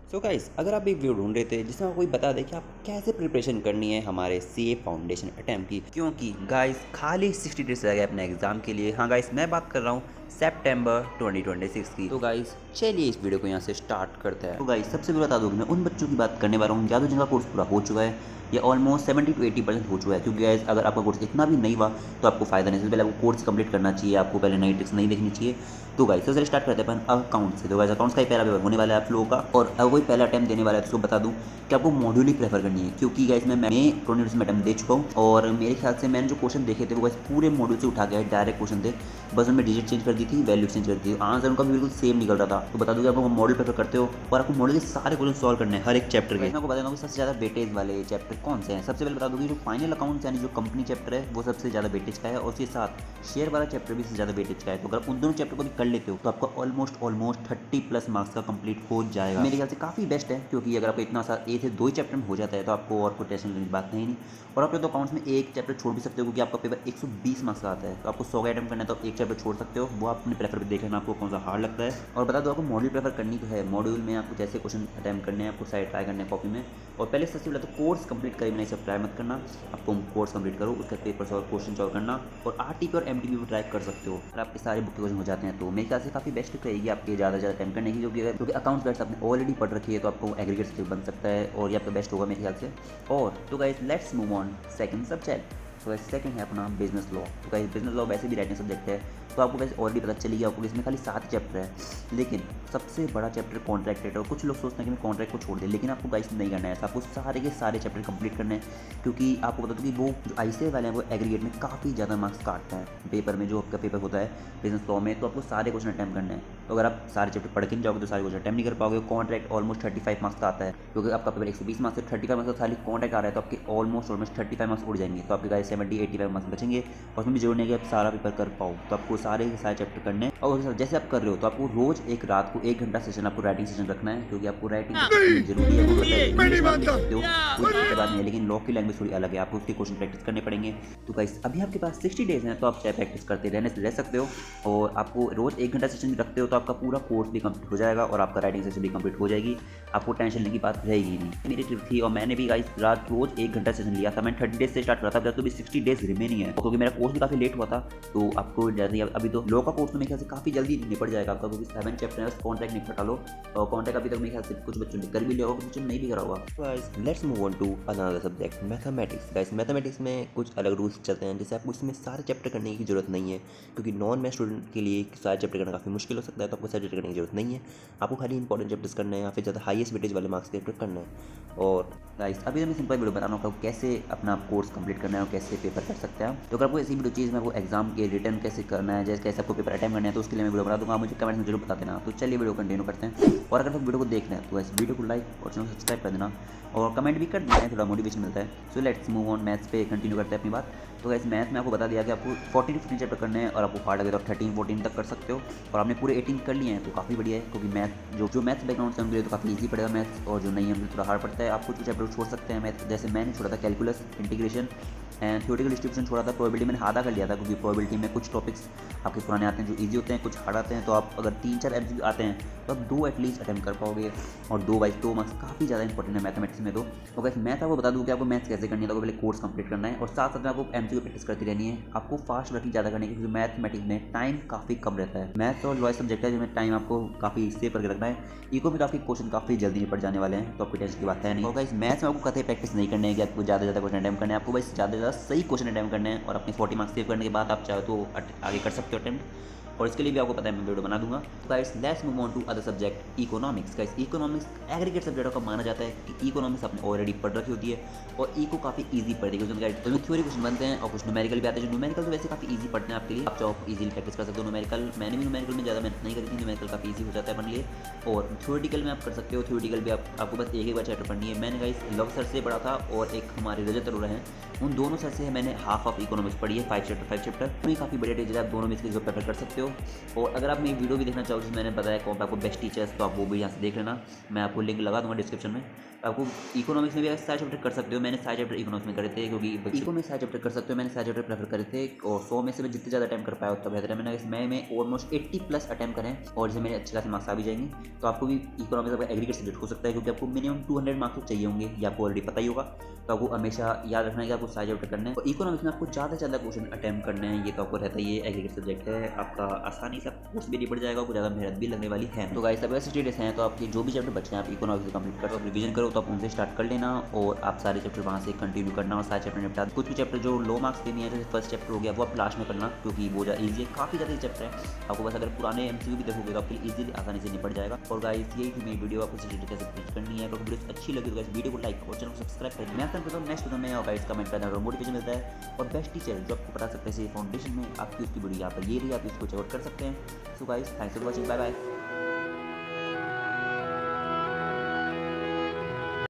So guys, अगर आप एक वीडियो ढूंढ रहे थे जिसमें आपको कोई बता दे कि आप कैसे प्रिपरेशन करनी है हमारे सीए फाउंडेशन अटेम्प्ट की, क्योंकि गाइस खाली 60 डेज रह गए अपने एग्जाम के लिए। हाँ गाइस, मैं बात कर रहा हूँ सितंबर 2026 की। तो गाइस चलिए इस वीडियो को यहाँ से स्टार्ट करते हैं। तो गाइस सबसे पहले बता दूँ कि मैं उन बच्चों की बात करने वाला हूँ या तो जिनका कोर्स पूरा हो चुका है या ऑलमोस्ट 70 to 80% हो चुका है। क्योंकि गाइस अगर आपका कोर्स इतना भी नहीं हुआ तो आपको फायदा नहीं। सबसे पहले आपको कोर्स कंप्लीट करना चाहिए, आपको पहले नई ट्रिक्स नहीं देखनी चाहिए। तो गाइस सबसे स्टार्ट करते हैं अपन अकाउंट से। तो गाइस अकाउंट्स का ही पहला पेपर होने वाला है आप लोगों का, और अगर कोई पहला अटैम्प्ट देने वाला है तो उसको बता दूं कि आपको मॉड्यूल ही प्रेफर करनी है। क्योंकि गाइस मैं 20 में अटैम्प्ट दे चुका हूँ और मेरे ख्याल से मैंने जो क्वेश्चन देखे थे वो गाइस पूरे मॉड्यूल से उठा के डायरेक्ट क्वेश्चन थे, बस उनमें डिजिट चेंज कर दी थी, वैल्यू चेंज कर दी थी, आंसर उनका भी बिल्कुल सेम निकल रहा था। तो बता दूं कि आप लोग मॉडल प्रेफर करते हो और आपको मॉडल के सारे क्वेश्चन सॉल्व करने हैं हर एक चैप्टर के। मैं आपको बता दूँ कि सबसे ज़्यादा वेटेज वाले चैप्टर कौन से हैं। सबसे पहले बता दूँ कि जो फाइनल अकाउंट्स यानी जो कंपनी चैप्टर है वो सबसे ज़्यादा वेटेज का है, और उसके साथ शेयर वाला चैप्टर भी सबसे ज़्यादा वेटेज का है। तो अगर उन दोनों चैप्टर को भी कर लेते हो तो आपका ऑलमोस्ट 30+ मार्क्स का कंप्लीट हो जाएगा। मेरे ख्याल से काफ़ी बेस्ट है, क्योंकि अगर आपको इतना सा ए थे 2 ही चैप्टर में हो जाता है तो आपको और कोई टेंशन लेने की बात नहीं। और आप तो अकाउंट्स में एक चैप्टर छोड़ भी सकते हो, क्योंकि आपका पेपर 120 मार्क्स का आता है। तो आपको 100 का अटैम्प्ट करना है तो आप एक चैप्टर छोड़ सकते हो, वो आप अपने प्रेफर भी देख लेना आपको कौन सा हार्ड लगता है। और बता दो आपको मॉड्यूल प्रेफर करनी तो है। मॉड्यूल में आपको जैसे क्वेश्चन अटैम्प्ट करने हैं आपको साइड ट्राई करने हैं कॉपी में। और पहले सबसे पहले तो कोर्स कंप्लीट करें, नहीं सब ट्राई मत करना। आपको कोर्स कंप्लीट करो, उसका पेपर सॉल्व क्वेश्चन सॉल्व करना, और आरटीपी और एमटीपी भी ट्राई कर सकते हो। अगर आपके सारे बुक के क्वेश्चन हो जाते हैं तो मेरे ख्याल से काफ़ी बेस्ट रहेगी आपके ज़्यादा से ज़्यादा अटैम्प्ट करने की। क्योंकि अकाउंट्स गाइड्स आपने ऑलरेडी पढ़ रखी है तो आपको एग्रीगेट स्किल बन सकता है और ये आपका बेस्ट होगा मेरे ख्याल से। और तो guys let's move on second subject. तो गाइस सेकंड है अपना बिजनेस लॉ। तो गाइस बिजनेस लॉ वैसे भी राइटिंग सब्जेक्ट है, तो आपको वैसे ऑलरेडी पता चली गया आपको इसमें खाली 7 चैप्टर है, लेकिन सबसे बड़ा चैप्टर कॉन्ट्रैक्ट है। और कुछ लोग सोचते हैं कि मैं कॉन्ट्रैक्ट को छोड़ दें, लेकिन आपको गाइस नहीं करना है। आपको सारे के सारे चैप्टर कंप्लीट करने हैं, क्योंकि आपको बता दूं कि वो जो आईसीए वाले हैं वो एग्रीगेट में काफ़ी ज़्यादा मार्क्स काटता है पेपर में। जो आपका पेपर होता है बिजनेस लॉ में, तो आपको सारे क्वेश्चन अटैम्प्ट करने हैं। तो अगर आप सारे चैप्टर पढ़ के नहीं जाओगे तो सारे क्वेश्चन अटैम्प्ट नहीं कर पाओगे। कॉन्ट्रैक्ट ऑलमोस्ट 35 मार्क्स का आता है, क्योंकि आपका पेपर 120 मार्क्स से 35 मार्क्स का खाली कॉन्ट्रैक्ट आ रहा है, तो आपके ऑलमोस्ट 35 मार्क्स उड़ जाएंगे। तो आपके गाइस 70-85 मार्क्स बचेंगे, और उसमें भी जरूरी नहीं है कि आप सारा पेपर कर पाओ। तो आपको सारे के सारे चैप्टर करने हैं। और जैसे आप कर रहे हो तो आपको रोज एक रात को 1 घंटा सेशन आपको राइटिंग सेशन रखना है, क्योंकि आपको राइटिंग जरूरी है। वो इंग्लिश में आप लिख सकते हो, कोई दिक्कत बात नहीं है, लेकिन लॉ की लैंग्वेज थोड़ी अलग है, आपको उसके क्वेश्चन प्रैक्टिस करने पड़ेंगे। तो गाइस अभी आपके पास 60 डेज हैं, तो आप चाहे प्रैक्टिस करते रह सकते हो। और आपको रोज 1 घंटा सेशन भी रखते हो तो आपका पूरा कोर्स भी कंप्लीट हो जाएगा और आपका राइटिंग सेशन भी कंप्लीट हो जाएगी। आपको टेंशन लेने की बात रहेगी नहीं। मेरी ट्रिप थी और मैंने भी गाइस रात रोज 1 घंटा सेशन लिया था। मैंने 30 डेज से स्टार्ट करा था, तो भी 60 डेज रिमेनिंग है, क्योंकि मेरा कोर्स भी काफ़ी लेट हुआ था। तो आपको जैसे अभी तो लॉ का कोर्स तो मेरे ख्याल से काफ़ी जल्दी निपट जाएगा आपका, क्योंकि 7 चैप्टर है, कॉन्ट्रैक्ट निपटा लो। और कॉन्ट्रैक्ट अभी तक मेरे ख्याल से कुछ बच्चों ने कर भी लिया होगा, कुछ बच्चों ने नहीं भी करा होगा। Guys let's move on to another subject mathematics. Guys mathematics में कुछ अलग रूल्स चलते हैं, जैसे आपको इसमें सारे चैप्टर करने की जरूरत नहीं है, क्योंकि नॉन मैथ स्टूडेंट के लिए सारे चैप्टर करना काफ़ी मुश्किल हो सकता है। तो आपको सारे चैप्टर करने की जरूरत नहीं है, आपको खाली इंपॉर्टेंट चैप्टर्स करना है या फिर ज़्यादा हाईएस्ट वेटेज वाले मार्क्स के चैप्टर करना है। और गाइस अभी तो मैं सिंपल वीडियो बता रहा हूँ कैसे अपना कोर्स कंप्लीट करना है और कैसे पेपर कर सकते हैं। तो अगर आपको ऐसी वीडियो चीज़ में वो एग्जाम के रिटर्न कैसे करना है, जैसे कैसे आपको पेपर अटेम्प्ट करना है, तो उसके लिए मैं वीडियो बना दूँगा, मुझे कमेंट में जरूर बता देना। तो चलिए वीडियो कंटिन्यू करते हैं। और अगर आप वीडियो को देख रहे हैं तो इस वीडियो को लाइक और चैनल सब्सक्राइब कर देना, और कमेंट भी कर देना है, थोड़ा मोटिवेशन मिलता है। So let's move on maths पे कंटिन्यू करते हैं अपनी बात। तो गाइस मैथ में आपको बता दिया कि आपको 14 to 15 चैप्टर करने हैं, और आपको हार्ड लगे तो 13-14 तक कर सकते हो। और आपने पूरे 18 कर लिए हैं तो काफ़ी बढ़िया है, क्योंकि मैथ जो मैथ्स बैकग्राउंड से उनके लिए तो काफ़ी ईजी पड़ेगा मैथ्स, और जो नहीं है उनके थोड़ा हार्ड पड़ता है। आप कुछ चैप्टर छोड़ सकते हैं मैथ, जैसे मैंने छोड़ा था calculus, integration and theoretical distribution छोड़ा था। प्रोबेबिलिटी मैंने आधा कर लिया था, क्योंकि प्रोबेबिलिटी में कुछ टॉपिक्स आपके पुराने आते हैं जो इजी होते हैं, कुछ हार्ड आते हैं। तो आप अगर 3-4 एमसीक्यू आते हैं तो आप 2 एटलीस्ट अटेम्प्ट कर पाओगे, और 2 मार्क्स काफ़ी ज़्यादा इंपॉर्टेंट है मैथमेटिक्स में। तो गाइस मैथ आपको बता दूँ कि आपको मैथ्स कैसे करनी है। तो पहले कोर्स कंप्लीट करना है, और साथ साथ में आपको एमसीक्यू प्रैक्टिस करती रहनी है। आपको फास्ट वर्किंग ज़्यादा करनी है, क्योंकि मैथमेटिक्स में टाइम काफ़ी कम रहता है। मैथ्स और लॉ सब्जेक्ट है जिसमें टाइम आपको काफ़ी सेव करके रखना है। इको में तो आपके क्वेश्चन काफ़ी जल्दी निपट जाने वाले हैं, तो आपकी टेंशन की बात है नहीं। और गाइस मैथ्स में आपको कतई प्रैक्टिस नहीं करनी है कि आपको ज़्यादा क्वेश्चन अटेम्प्ट करने हैं। आपको बस ज़्यादा से ज़्यादा सही क्वेश्चन अटेम्प्ट करने हैं, और अपने 40 मार्क्स सेव करने के बाद आप चाहे तो आगे कर सकते हो अटेम्प्ट। और इसके लिए भी आपको पता है मैं वीडियो बना दूंगा। तो guys let's move on to other subject economics. Guys economics aggregate subject का माना जाता है कि इकोनॉमिक्स आपने ऑलरेडी पढ़ रखी होती है, और इको काफ़ी इजी पड़ेगी, उसमें थ्योरी क्वेश्चन बनते हैं और कुछ न्यूमेरिकल भी आते हैं। जो न्यूमेरिकल तो वैसे काफ़ी इजी पढ़ते हैं आपके लिए, आप चाहो इजीली प्रैक्टिस कर सकते हो न्यूमेरिकल। मैंने भी न्यूमेरिकल में ज़्यादा मेहनत नहीं करी थी, न्यूमेरिकल काफ़ी इजी हो जाता है अपने लिए। और थ्योरेटिकल में आप कर सकते हो, थ्योरेटिकल भी आपको बस एक बार चैप्टर पढ़नी है। मैंने गाइस लव सर से पढ़ा था, और एक हमारे रजत अरोड़ा हैं, उन दोनों सर से मैंने हाफ ऑफ इकोनॉमिक्स पढ़ी है, 5 चैप्टर। तो ये काफ़ी बढ़िया टीचर है, आप दोनों में इसके जो पेपर कर सकते हो। हो। और अगर आप मेरी वीडियो भी देखना चाहो जिसमें मैंने बताया कौन आपको बेस्ट टीचर्स, तो आप वो भी यहाँ से देख लेना। मैं आपको लिंक लगा दूँगा डिस्क्रिप्शन में। आपको इकोनॉमिक्स में भी सारे चैप्टर कर सकते हो। मैंने सारे चैप्टर इकोनॉमिक्स में करे थे, क्योंकि इको में सारे चैप्टर कर सकते हो। मैंने सारे चैप्टर प्रेफर करे थे और 100 में से मैं जितने ज़्यादा अटैम्प्ट कर पाया उतना बेहतर है। मैंने इसमें ऑलमोस्ट 80 प्लस अटैम्प्ट करें और जिसमें मेरे अच्छे खासे मार्क्स आ भी जाएंगे। तो आपको भी इकोनॉमिक्स का एग्रीगेट सब्जेक्ट हो सकता है, क्योंकि आपको मिनिमम 200 मार्क्स तो चाहिए होंगे, ये आपको ऑलरेडी पता ही होगा। तो आपको हमेशा याद रखना है कि आपको सारे चैप्टर करने हैं और इकोनॉमिक्स में आपको ज़्यादा से ज़्यादा क्वेश्चन अटैम्प्ट करने हैं। ये तो आपको रहता ही है, एग्रीगेट सब्जेक्ट है आपका, आसानी से कोर्स भी नहीं पड़ जाएगा, कुछ ज़्यादा मेहनत भी लगने वाली है। तो गाइस अब ऐसे स्टेटस हैं, तो आपके जो भी चैप्टर बच्चे हैं आप इकोनॉमिक्स कंप्लीट करो, रिवीजन करो, तो आप उनसे स्टार्ट कर लेना और आप सारे चैप्टर वहाँ से कंटिन्यू करना और सारे चैप्टर निपटा। कुछ भी चैप्टर जो लो मार्क्स के नहीं है, जैसे फर्स्ट चैप्टर हो गया, वो आप लास्ट में करना, क्योंकि वो ईजी है, काफ़ी ज़्यादा चैप्टर है। आपको बस अगर पुराने एमसीक्यू भी देखोगे तो आपके ईजिली आसानी से निपट जाएगा। और गाइस यही थी मेरी वीडियो, आपको सीटेट कैसे फिनिश करनी है। तो वीडियो अच्छी लगी तो गाइस वीडियो को लाइक और चैनल को सब्सक्राइब करें। मैं आपको करता हूँ नेक्स्ट वीडियो में, और गाइस कमेंट करना और मोटिवेशन मिलता है। और बेस्ट टीचर जो आपको बता सकते हैं फाउंडेशन में, आपकी उसकी वीडियो यहाँ पर ये रही, आप इसको चेकआउट कर सकते हैं। So guys thanks for watching, bye bye.